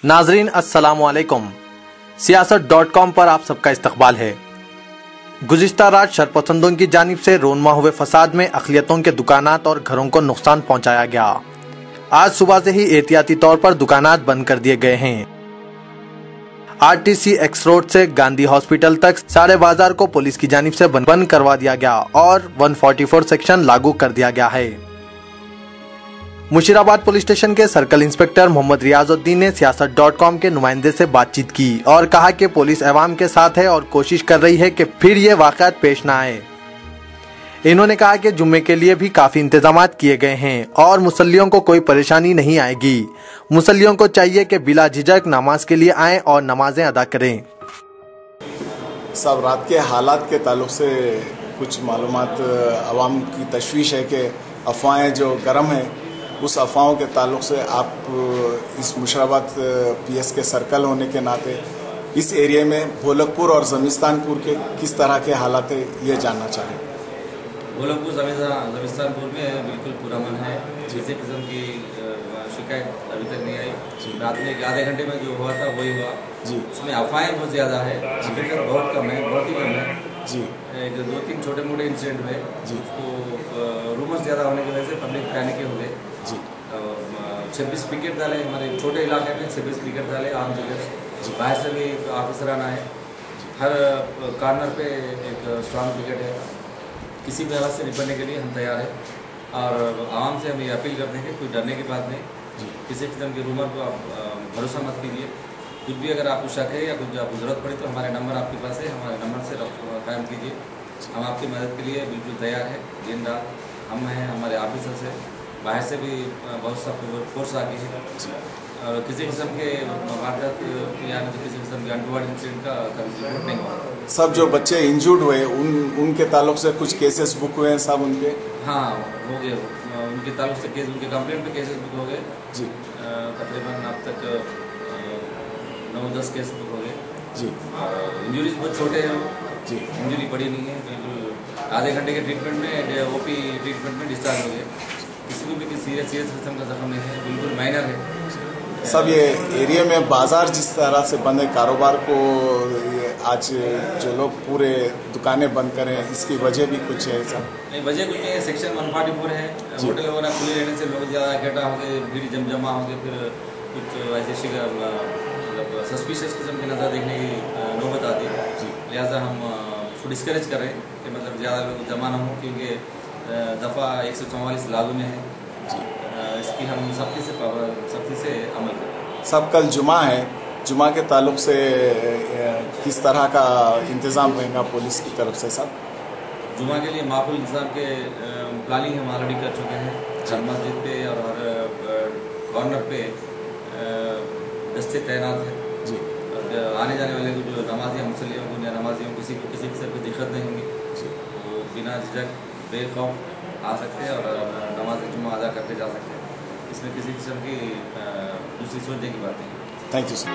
नाजरीन अस्सलामु अलैकुम। सियासत.com पर आप सबका इस्तकबाल है। गुज़िश्ता रात शरपसंदों की जानिब से रोनमा हुए फसाद में अक़लियतों के दुकानात और घरों को नुकसान पहुंचाया गया। आज सुबह से ही एहतियाती तौर पर दुकानात बंद कर दिए गए हैं। RTC एक्स रोड से गांधी हॉस्पिटल तक सारे बाजार को पुलिस की जानिब से बंद करवा दिया गया और 144 सेक्शन लागू कर दिया गया है। मुशीराबाद पुलिस स्टेशन के सर्कल इंस्पेक्टर मोहम्मद रियाजुद्दीन ने सियासत.com के नुमाइंदे से बातचीत की और कहा कि पुलिस अवाम के साथ है और कोशिश कर रही है कि फिर ये वाक़यात पेश न आए। इन्होंने कहा कि जुम्मे के लिए भी काफी इंतजाम किए गए हैं और मुसल्लियों को कोई परेशानी नहीं आएगी। मुसल्लियों को चाहिए कि बिला झिझक नमाज के लिए आएं और नमाजें अदा करें। सब रात के हालात के ताल्लुक से कुछ मालूमात अवाम की तशवीश है कि अफवाहें जो गर्म हैं, उस अफवाहों के ताल्लुक से आप इस मुशीराबाद PS के सर्कल होने के नाते इस एरिया में भोलकपुर और जमीस्तानपुर के किस तरह के हालात है ये जानना चाहें। भोलकपुर जमीस्तानपुर में बिल्कुल पुरअमन है। किसी किस्म की शिकायत अभी तक नहीं आई। रात में आधे घंटे में जो हुआ था वही हुआ जी। उसमें अफवाहें बहुत ज़्यादा है, हकीकत बहुत कम है, बहुत ही कम है जी। एक दो तीन छोटे मोटे इंसिडेंट में जी उसको रूमर्स ज़्यादा होने की वजह से पब्लिक पैनिक हो गए जी। 26 पिकेट डाले हमारे छोटे इलाके में, 26 पिकेट डाले आम जगह। बाहर से भी ऑफिसर आना है, हर कॉर्नर पे एक स्ट्रॉन्ग पिकेट है। किसी भी हालत से निपटने के लिए हम तैयार हैं और आवाम से हम ये अपील करते हैं कि कोई डरने की बात नहीं जी। किसी किस्म के रूमर को आप भरोसा मत कीजिए। कुछ भी अगर आपको शक है या कुछ आपको ज़रूरत पड़ी तो हमारे नंबर आपके पास है, हमारे नंबर से कायम कीजिए। हम आपकी मदद के लिए बिल्कुल तैयार है। दिन रात हम हैं, हमारे ऑफिसर से बाहर से भी बहुत सा फोर्स आ गई है और किसी किस्म के वारदात या किसी किस्म के अनटोवर्ड इंसिडेंट का रिपोर्ट नहीं हुआ। सब जो बच्चे इंजर्ड हुए उनके ताल्लुक से कुछ केसेस बुक हुए हैं सब उनके? हाँ हो गए, उनके ताल्लुक से केस, उनके कंप्लेंट पे केसेस बुक हो गए जी। तकरीबन अब तक 9-10 केस बुक हो गए जी। इंजरीज बहुत छोटे हैं जी, इंजरी बड़ी नहीं है, बिल्कुल आधे घंटे के ट्रीटमेंट में OP ट्रीटमेंट में डिस्चार्ज हो गए। किसी को भी सीरियस किस्म का जख्म नहीं है, बिल्कुल माइनर है। सब ये एरिया में बाजार जिस तरह से बंद है, कारोबार को आज जो लोग पूरे दुकानें बंद करें, इसकी वजह भी कुछ है? ऐसा नहीं, वजह कुछ नहीं है। सेक्शन 144 है, होटल वगैरह खुले रहने से लोग ज़्यादा इकट्ठा हो गए, भीड़ जमा हो गए, फिर कुछ ऐसे मतलब सस्पिशियस किस्म की नज़र देखने की नौबत आती है। लिहाजा हम उसको डिस्करेज कर रहे हैं कि मतलब ज़्यादा लोग जमा ना हो, क्योंकि दफ़ा 144 लागू में है जी। इसकी हम सख्ती से अमल करें। सब कल जुमा है, जुमा के ताल्लुक से किस तरह का इंतज़ाम रहेगा पुलिस की तरफ से? सब जुमा के लिए माकूल इंतज़ाम के प्लानिंग हम ऑलरेडी कर चुके हैं। हर मस्जिद पे और हर कॉर्नर पे दस्ते तैनात हैं जी। आने जाने वाले जो नमाजिया मुसल्लियों को या नमाजियों किसी किस्म की दिक्कत नहीं होगी जी। वो बिना झिझक बेखौफ आ सकते हैं और नमाज जुमा अदा करके जा सकते हैं। इसमें किसी किस्म की दूसरी सोचने की बात नहीं है। Thank you sir.